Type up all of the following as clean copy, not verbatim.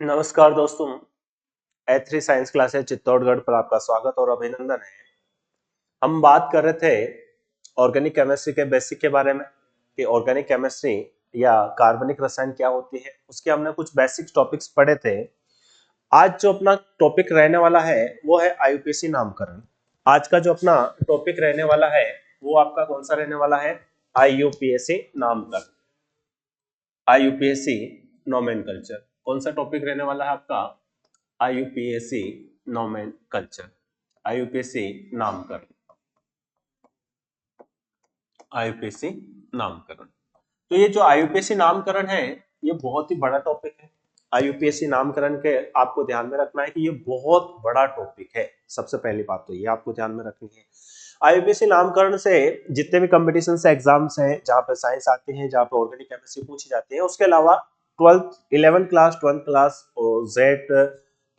नमस्कार दोस्तों। E3 science classes Chittorgarh पर आपका स्वागत और अभिनंदन है। हम बात कर रहे थे ऑर्गेनिक केमिस्ट्री के बेसिक के बारे में कि ऑर्गेनिक केमिस्ट्री या कार्बनिक रसायन क्या होती है। उसके हमने कुछ बेसिक टॉपिक्स पढ़े थे। आज जो अपना टॉपिक रहने वाला है वो है आईयूपीएसी नामकरण। आज का जो अपना टॉपिक रहने वाला है वो आपका कौन सा रहने वाला है? आईयूपीएसी नामकरण, आईयूपीएसी नोमेनकल्चर। कौन सा टॉपिक रहने वाला है आपका? आईयूपीएसी नोमेनकल्चर, आईयूपीएसी नामकरण, आईयूपीएसी नामकरण। तो ये जो आईयूपीएसी नामकरण है ये बहुत ही बड़ा टॉपिक है। आईयूपीएसी नामकरण के आपको ध्यान में रखना है कि ये बहुत बड़ा टॉपिक है। सबसे पहली बात तो ये आपको ध्यान में रखनी है। आईयूपीएसी नामकरण से जितने भी कंपटीशन से एग्जाम्स हैं जहाँ पे साइंस आते हैं, जहाँ पे ऑर्गेनिक केमिस्ट्री पूछी जाती है, उसके अलावा 11th क्लास 12th क्लास और जेड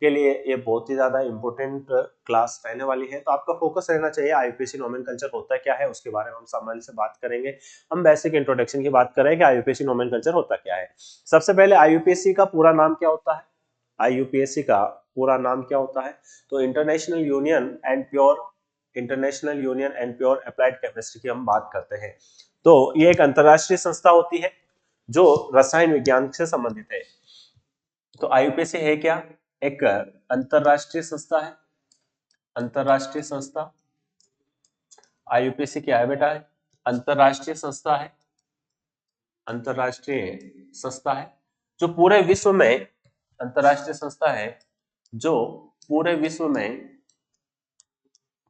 के लिए ये बहुत ही ज्यादा इंपॉर्टेंट क्लास रहने वाली है। तो आपका फोकस रहना चाहिए आईयूपीएसी नोमेनकल्चर होता क्या है, उसके बारे में हम सामान्य से बात करेंगे। हम बेसिक इंट्रोडक्शन की बात करें कि आईयूपीएसी नोमेनकल्चर होता क्या है। सबसे पहले आईयूपीएसी का पूरा नाम क्या होता है? आईयूपीएसी का पूरा नाम क्या होता है? तो international union and pure applied chemistry की हम बात करते हैं। तो ये एक अंतरराष्ट्रीय संस्था होती है जो रसायन विज्ञान से संबंधित है। तो आईयूपीएसी है क्या? एक अंतरराष्ट्रीय संस्था है। अंतरराष्ट्रीय संस्था आईयूपीएसी क्या है बेटा? है अंतरराष्ट्रीय संस्था है। अंतरराष्ट्रीय संस्था है जो पूरे विश्व में, अंतरराष्ट्रीय संस्था है जो पूरे विश्व में,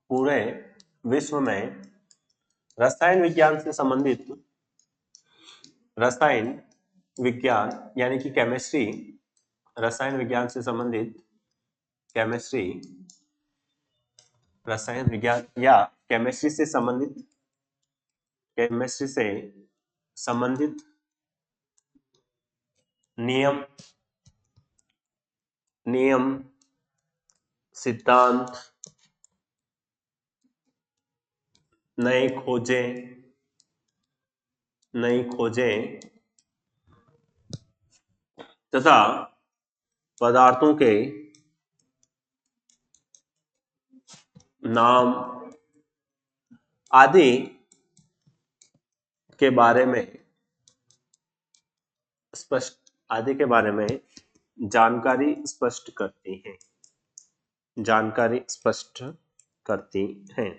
पूरे विश्व में रसायन विज्ञान से संबंधित, रसायन विज्ञान यानी कि केमिस्ट्री, रसायन विज्ञान से संबंधित केमिस्ट्री, रसायन विज्ञान या केमिस्ट्री से संबंधित, केमिस्ट्री से संबंधित नियम, नियम, सिद्धांत, नई खोजें, नई खोजें तथा पदार्थों के नाम आदि के बारे में जानकारी स्पष्ट करती हैं, जानकारी स्पष्ट करती हैं।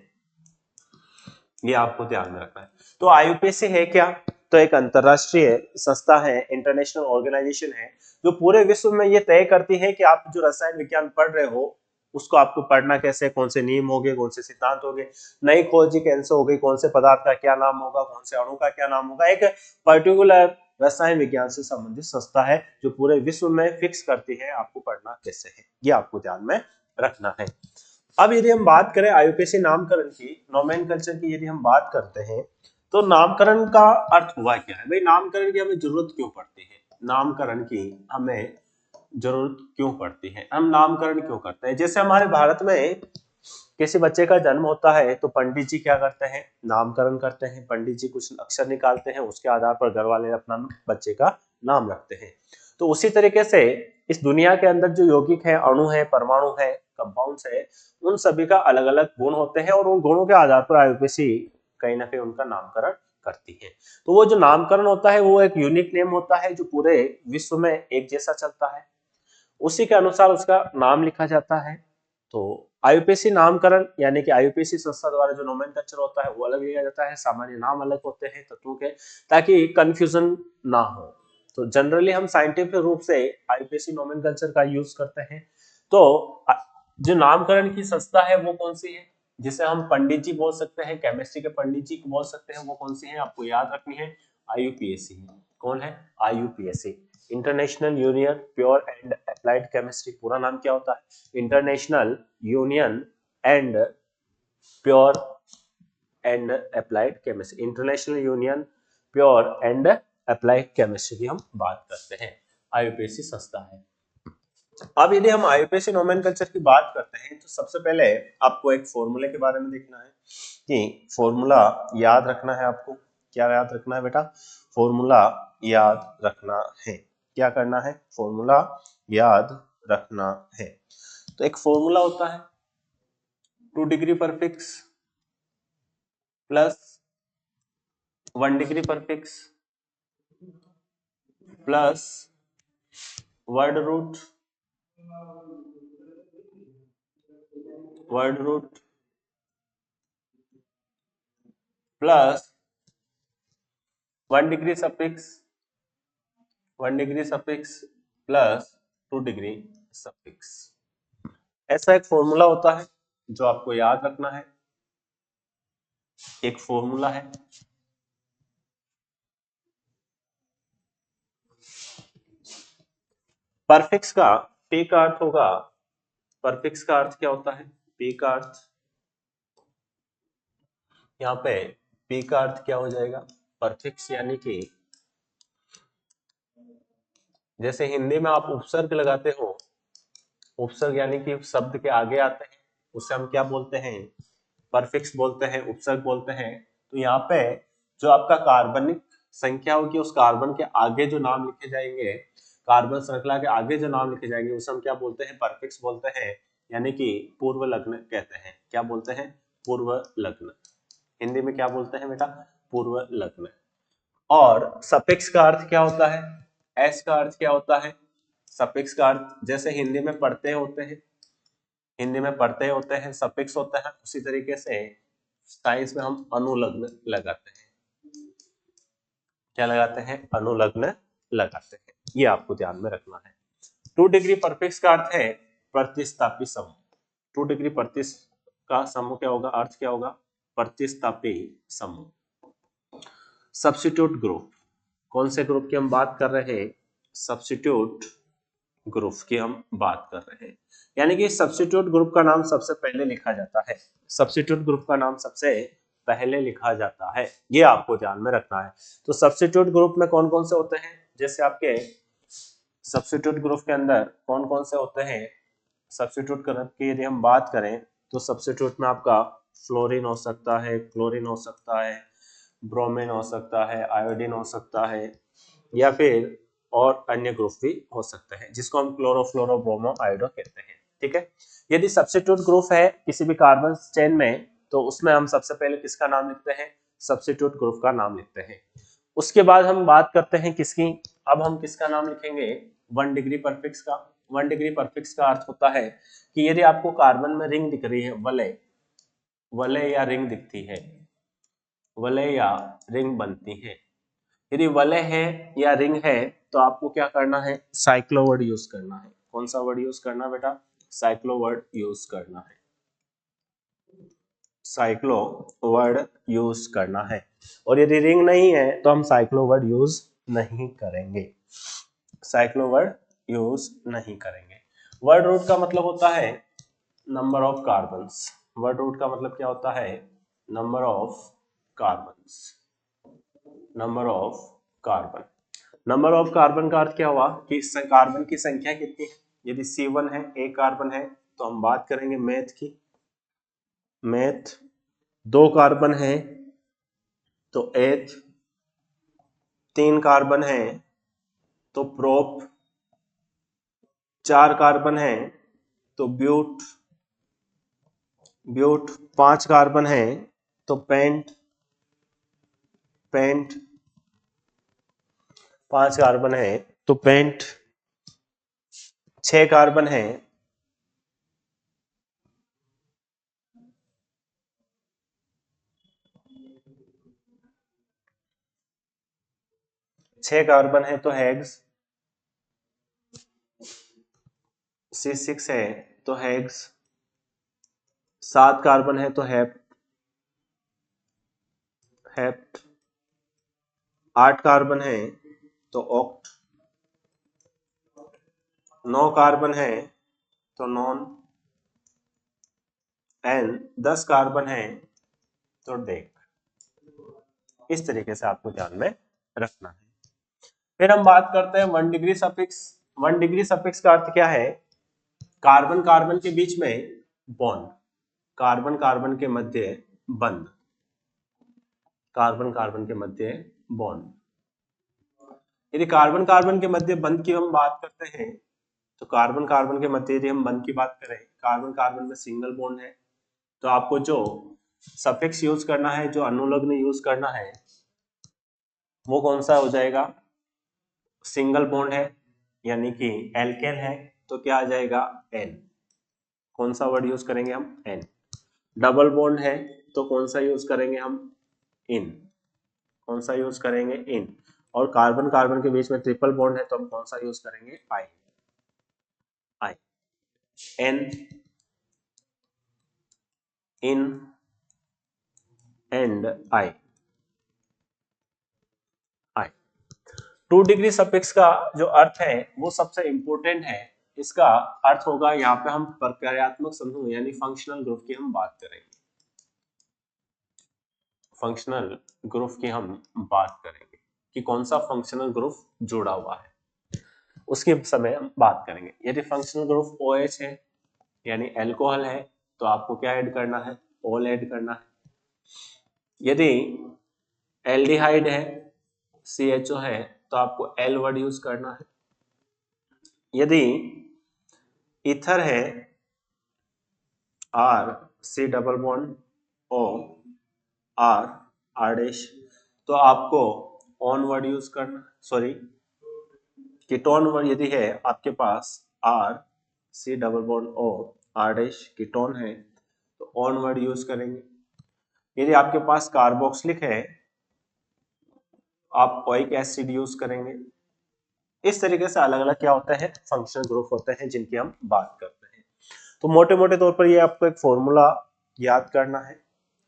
ये आपको ध्यान में रखना है। तो आईयूपीएसी है क्या? तो एक अंतरराष्ट्रीय संस्था है, इंटरनेशनल ऑर्गेनाइजेशन है जो पूरे विश्व में ये तय करती है कि आप जो रसायन विज्ञान पढ़ रहे हो उसको आपको पढ़ना कैसे, कौन से नियम होंगे, कौन से सिद्धांत होंगे, नई खोज कैसे होगी, कौन से पदार्थ का क्या नाम होगा, कौन से अणु का क्या नाम होगा। एक पर्टिकुलर रसायन विज्ञान से संबंधित संस्था है जो पूरे विश्व में फिक्स करती है आपको पढ़ना कैसे है। ये आपको ध्यान में रखना है। अब यदि हम बात करें आईयूपीएसी नामकरण की, नोमेनकल्चर की यदि हम बात करते हैं तो नामकरण का अर्थ हुआ क्या है भाई? नामकरण की हमें जरूरत क्यों पड़ती है? नामकरण की हमें जरूरत क्यों पड़ती है? हम नामकरण क्यों करते हैं? जैसे हमारे भारत में किसी बच्चे का जन्म होता है तो पंडित जी क्या करते हैं? नामकरण करते हैं। पंडित जी कुछ अक्षर निकालते हैं, उसके आधार पर घर वाले अपना बच्चे का नाम रखते हैं। तो उसी तरीके से इस दुनिया के अंदर जो यौगिक है, अणु है, परमाणु है, कंपाउंड्स है, उन सभी का अलग अलग गुण होते हैं और उन गुणों के आधार पर आईयूपीएसी कहीं ना कहीं उनका नामकरण करती है। तो वो जो नामकरण होता है वो एक यूनिक नेम होता है जो पूरे विश्व में एक जैसा चलता है, उसी के अनुसार उसका नाम लिखा जाता है। तो आईयूपीएसी नामकरण यानी कि आईयूपीएसी संस्था द्वारा जो नोमेनक्लेचर होता है वो अलग लिया जाता है, सामान्य नाम अलग होते हैं तत्वों के, ताकि कंफ्यूजन ना हो। तो जनरली हम साइंटिफिक रूप से आईयूपीएसी नोमेनक्लेचर का यूज करते हैं। तो जो नामकरण की संस्था है वो कौन सी है? जिसे हम पंडित जी बोल सकते हैं, केमिस्ट्री के पंडित जी बोल सकते हैं, वो कौन सी है आपको याद रखनी है? आईयूपीएसी। कौन है? IUPAC, international union pure and applied chemistry. पूरा नाम क्या होता है? International union and pure and applied chemistry, international union pure and applied chemistry की हम बात करते हैं, आईयूपीएसी संस्था है। अब यदि हम आईयूपीएसी नोमेनकल्चर की बात करते हैं तो सबसे पहले आपको एक फॉर्मूले के बारे में देखना है कि फॉर्मूला याद रखना है आपको। क्या याद रखना है बेटा? फॉर्मूला याद रखना है क्या करना है, फॉर्मूला याद रखना है। तो एक फॉर्मूला होता है 2 degree prefix plus 1 degree prefix plus word root plus 1 degree suffix plus 2 degree suffix. ऐसा एक फॉर्मूला होता है जो आपको याद रखना है। एक फॉर्मूला है परफिक्स का पे का अर्थ होगा, परफिक्स का अर्थ क्या होता है, पे का अर्थ, यहाँ पे पे का अर्थ क्या हो जाएगा, परफिक्स यानी कि जैसे हिंदी में आप उपसर्ग लगाते हो, उपसर्ग यानी कि शब्द के आगे आते हैं, उसे हम क्या बोलते हैं, परफिक्स बोलते हैं, उपसर्ग बोलते हैं। तो यहाँ पे जो आपका कार्बनिक संख्या होगी उस कार्बन के आगे जो नाम लिखे जाएंगे, कार्बन श्रृंखला के आगे जो नाम लिखे जाएंगे उसे हम क्या बोलते हैं, परफिक्स बोलते हैं, यानी कि पूर्व लग्न कहते हैं। क्या बोलते हैं, पूर्व लग्न। हिंदी में क्या बोलते हैं बेटा, पूर्व लग्न। और सफिक्स का अर्थ क्या होता है, एस का अर्थ क्या होता है, सफिक्स का अर्थ जैसे हिंदी में पढ़ते होते हैं, हिंदी में पढ़ते होते हैं सफिक्स होता है, उसी तरीके से साइंस में हम अनुलग्न लगाते हैं। क्या लगाते हैं, अनुलग्न लगाते हैं। ये आपको ध्यान में रखना है। 2 डिग्री परफिक्स का अर्थ है प्रतिस्थापी समूह। 2 डिग्री प्रतिस का समूह क्या होगा, अर्थ क्या होगा, प्रतिस्थापी समूह। सब्स्टिट्यूट ग्रुप, कौन से ग्रुप की हम बात कर रहे हैं, सब्स्टिट्यूट ग्रुप की हम बात कर रहे हैं। यानी कि सब्स्टिट्यूट ग्रुप का नाम सबसे पहले लिखा जाता है, सब्स्टिट्यूट ग्रुप का नाम सबसे पहले लिखा जाता है, ये आपको ध्यान में रखना है। तो सब्स्टिट्यूट ग्रुप में कौन कौन से होते हैं, जैसे आपके सब्स्टिट्यूट ग्रुप के अंदर कौन कौन से होते हैं, सब्स्टिट्यूट ग्रुप की यदि हम बात करें तो सब्स्टिट्यूट में आपका फ्लोरीन हो सकता है, क्लोरीन हो सकता है, ब्रोमीन हो सकता है, आयोडीन हो सकता है, या फिर और अन्य ग्रुप भी हो सकते हैं जिसको हम क्लोरोफ्लोरो ब्रोमो आयोडो कहते हैं। ठीक है, यदि सब्स्टिट्यूट ग्रुप है किसी भी कार्बन चेन में तो उसमें हम सबसे पहले किसका नाम लिखते हैं, सब्स्टिट्यूट ग्रुप का नाम लिखते हैं। उसके बाद हम बात करते हैं किसकी, अब हम किसका नाम लिखेंगे, 1 डिग्री परफिक्स का। 1 डिग्री परफिक्स का अर्थ होता है कि यदि आपको कार्बन में रिंग दिख रही है, वलय या रिंग दिखती है, वलय या रिंग बनती है, यदि वलय है या रिंग है तो आपको क्या करना है, साइक्लो वर्ड यूज करना है। कौन सा वर्ड यूज करना है बेटा, साइक्लो वर्ड यूज करना है, साइक्लो वर्ड यूज करना है। और यदि रिंग नहीं है तो हम साइक्लो वर्ड यूज नहीं करेंगे, साइक्लो वर्ड यूज नहीं करेंगे। वर्ड रूट का मतलब होता है number of carbons, word root का मतलब क्या होता है, number of carbons, number of carbon. Number of carbon का अर्थ क्या हुआ कि कार्बन की संख्या कितनी है, यदि C1 है, एक कार्बन है तो हम बात करेंगे मेथ की, मेथ। 2 कार्बन है तो एथ, 3 कार्बन है तो प्रोप, 4 कार्बन है तो ब्यूट, 5 कार्बन है तो पेंट, 5 कार्बन है तो पेंट, 6 कार्बन है 6 कार्बन है तो हेक्स, C6 है तो हेक्स, 7 कार्बन है तो हेप्ट, 8 कार्बन है तो ऑक्ट, 9 कार्बन है तो नॉन, एंड 10 कार्बन है तो डेक। इस तरीके से आपको ध्यान में रखना है। फिर हम बात करते हैं 1 डिग्री सफिक्स। 1 डिग्री सफिक्स का अर्थ क्या है, कार्बन कार्बन के बीच में बॉन्ड, कार्बन कार्बन के मध्य बंध, कार्बन कार्बन के मध्य बॉन्ड। यदि कार्बन कार्बन के मध्य बंध की हम बात करते हैं, तो कार्बन कार्बन के मध्य यदि हम बंध की बात करें, कार्बन कार्बन में सिंगल बॉन्ड है, तो आपको जो सफिक्स यूज करना है, जो अनुलग्न यूज करना है, वो कौन सा हो जाएगा? सिंगल बॉन्ड है यानी कि एल्केन है, तो क्या आ जाएगा? एन। कौन सा वर्ड यूज करेंगे हम? एन। डबल बॉन्ड है तो कौन सा यूज करेंगे हम? इन। कौन सा यूज करेंगे? इन। और कार्बन कार्बन के बीच में ट्रिपल बॉन्ड है तो हम कौन सा यूज करेंगे? I. I. N, in and I. I. 2 degree suffix का जो अर्थ है वो सबसे इंपॉर्टेंट है। इसका अर्थ होगा, यहाँ पे हम प्रक्रियात्मक समूह यानी फंक्शनल ग्रुप की हम बात करेंगे। फंक्शनल ग्रुप की हम बात करेंगे कि कौन सा फंक्शनल ग्रुप जुड़ा हुआ है, उसके समय हम बात करेंगे। यदि फंक्शनल ग्रुप OH है यानी एल्कोहल है, तो आपको क्या ऐड करना है? ऑल ऐड करना है। यदि एल्डिहाइड है, CHO है, तो आपको एल वर्ड यूज करना है। यदि ईथर है, R C double bond O R R dash, तो आपको ऑन वर्ड यूज करना, सॉरी कीटोन वर्ड यदि है आपके पास R C double bond O R dash ketone है, तो ऑन वर्ड यूज करेंगे। यदि आपके पास कार्बोक्सिलिक है, आप ओइक एसिड यूज करेंगे। इस तरीके से अलग अलग क्या होता है? फंक्शनल ग्रुप होते हैं जिनकी हम बात करते हैं। तो मोटे मोटे तौर पर ये आपको एक फॉर्मूला याद करना है,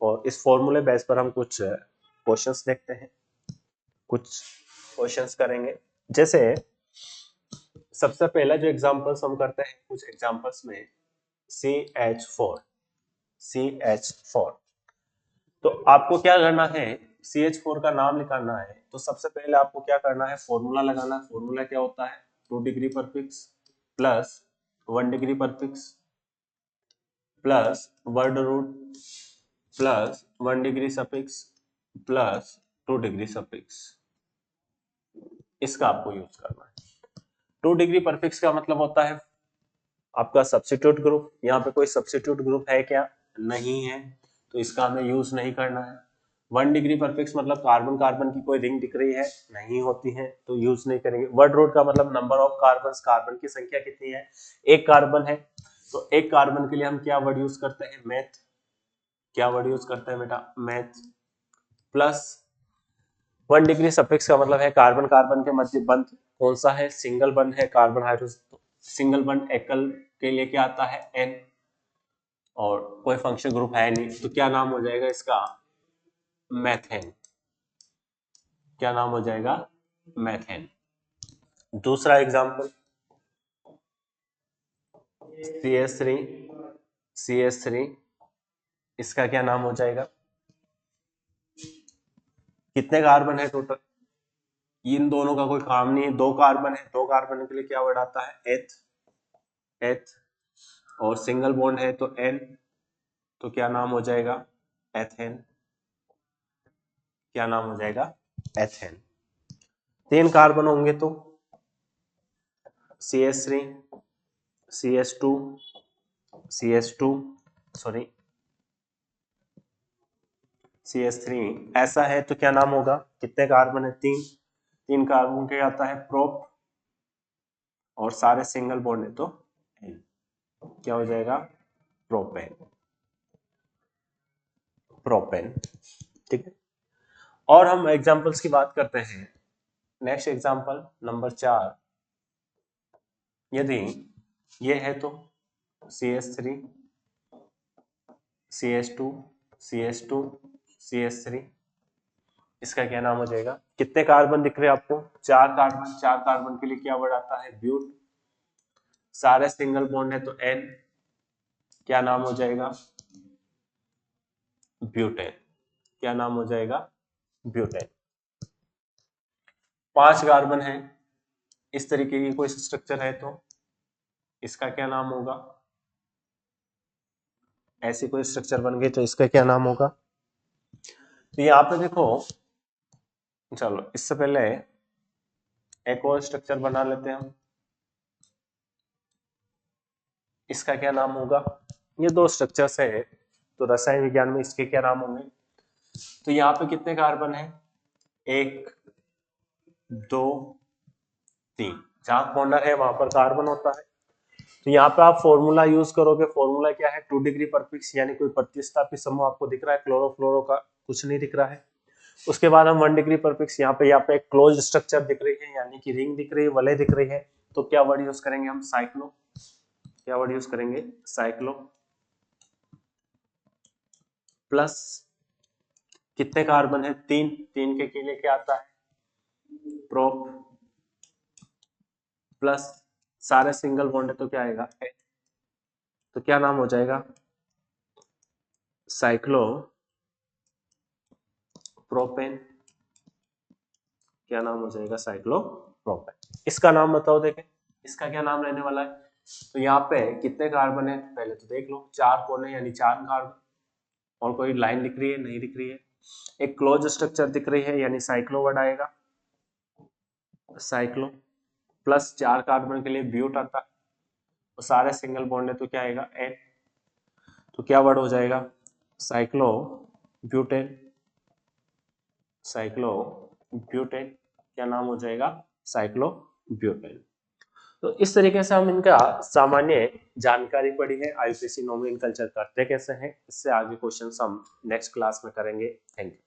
और इस फॉर्मूले बेस पर हम कुछ क्वेश्चंस देखते हैं, कुछ क्वेश्चंस करेंगे। जैसे सबसे पहला जो एग्जांपल्स हम करते हैं, कुछ एग्जांपल्स में CH4, तो आपको क्या करना है? CH4 का नाम निकालना है, तो सबसे पहले आपको क्या करना है? फॉर्मूला लगाना है। फॉर्मूला क्या होता है? 2 degree prefix plus 1 degree prefix plus word root plus 1 degree suffix plus 2 degree suffix, इसका आपको यूज करना है। 2 डिग्री पर फिक्स का मतलब होता है आपका सब्स्टिट्यूट ग्रुप। यहाँ पे कोई सब्स्टिट्यूट ग्रुप है क्या? नहीं है, तो इसका हमें यूज नहीं करना है। 1 डिग्री पर फिक्स मतलब कार्बन कार्बन की कोई रिंग दिख रही है? नहीं होती है, तो यूज नहीं करेंगे। वर्ड रूट का मतलब नंबर ऑफ कार्बन, कार्बन की संख्या कितनी है? एक कार्बन है, तो एक कार्बन के लिए हम क्या वर्ड यूज करते हैं? मैथ। क्या वर्ड यूज करते हैं बेटा? मैथ। प्लस 1 डिग्री सफिक्स का मतलब है कार्बन कार्बन के मध्य बंध कौन सा है? सिंगल बंध है, कार्बन हाइड्रोजन। सिंगल बंध एकल के लिए क्या आता है? N। और कोई फंक्शन ग्रुप है नहीं, तो क्या नाम हो जाएगा इसका? मैथेन। क्या नाम हो जाएगा? मैथेन। दूसरा एग्जांपल CH3, CH3, इसका क्या नाम हो जाएगा? कितने कार्बन है टोटल? इन दोनों का कोई काम नहीं है, 2 कार्बन है, 2 कार्बन के लिए क्या वर्ड आता है? एथ। एथ। और सिंगल बॉन्ड है तो N, तो क्या नाम हो जाएगा? एथेन। क्या नाम हो जाएगा? एथेन। 3 कार्बन होंगे तो CH3, CH2, CH2, sorry CH3 ऐसा है तो क्या नाम होगा? कितने कार्बन है? 3। 3 कार्बन के आता है प्रोप, और सारे सिंगल बॉन्ड है तो N। क्या हो जाएगा? प्रोपेन। प्रोपेन। ठीक है। और हम एग्जांपल्स की बात करते हैं। नेक्स्ट एग्जांपल नंबर 4, यदि ये है तो CH3, CH2, CH2, CH3, इसका क्या नाम हो जाएगा? कितने कार्बन दिख रहे हैं आपको? 4 कार्बन। 4 कार्बन के लिए क्या वर्ड आता है? ब्यूट। सारे सिंगल बॉन्ड है तो N, क्या नाम हो जाएगा? ब्यूटेन। क्या नाम हो जाएगा? ब्यूटेन। 5 कार्बन है, इस तरीके की कोई स्ट्रक्चर है तो इसका क्या नाम होगा? ऐसी कोई स्ट्रक्चर बन गई तो इसका क्या नाम होगा? तो यहाँ पे देखो, चलो इससे पहले एक और स्ट्रक्चर बना लेते हैं हम, इसका क्या नाम होगा? ये दो स्ट्रक्चर्स है, तो रसायन विज्ञान में इसके क्या नाम होंगे? तो यहाँ पे कितने कार्बन है? 1 2 3, जहां कॉर्नर है वहां पर कार्बन होता है। तो यहाँ पे आप फॉर्मूला यूज करोगे, फॉर्मूला क्या है? 2 डिग्री पर फिक्स, यानी कोई प्रतिस्थापित समूह आपको दिख रहा है, क्लोरोफ्लोरो का कुछ नहीं दिख रहा है। उसके बाद हम 1 डिग्री पर फिक्स, यहाँ पे एक क्लोज स्ट्रक्चर दिख रही है, यानी कि रिंग दिख रही है, वलय दिख रही है, तो क्या वर्ड यूज करेंगे हम? साइक्लो। क्या वर्ड यूज करेंगे? साइक्लो। प्लस कितने कार्बन है? 3, 3 के लिए क्या आता है? प्रोप। प्लस सारे सिंगल बॉन्ड है तो क्या आएगा? तो क्या नाम हो जाएगा? Cyclo propane. क्या नाम हो जाएगा? Cyclo propane. इसका नाम बताओ, देखें इसका क्या नाम रहने वाला है। तो यहाँ पे कितने कार्बन है पहले तो देख लो, 4 कोने यानी 4 कार्बन, और कोई लाइन दिख रही है? नहीं दिख रही है। एक क्लोज स्ट्रक्चर दिख रही है, यानी साइक्लो वर्ड आएगा, साइक्लो। प्लस 4 कार्बन के लिए ब्यूट आता है, तो सारे सिंगल बॉन्ड है तो क्या आएगा? एन। तो क्या वर्ड हो जाएगा? Cyclo butane. Cyclo butane. क्या नाम हो जाएगा? Cyclo butane. तो इस तरीके से हम इनका सामान्य जानकारी पढ़ी है, आईयूपीएसी नोमेनक्लेचर करते कैसे हैं, इससे आगे क्वेश्चन हम नेक्स्ट क्लास में करेंगे। Thank you.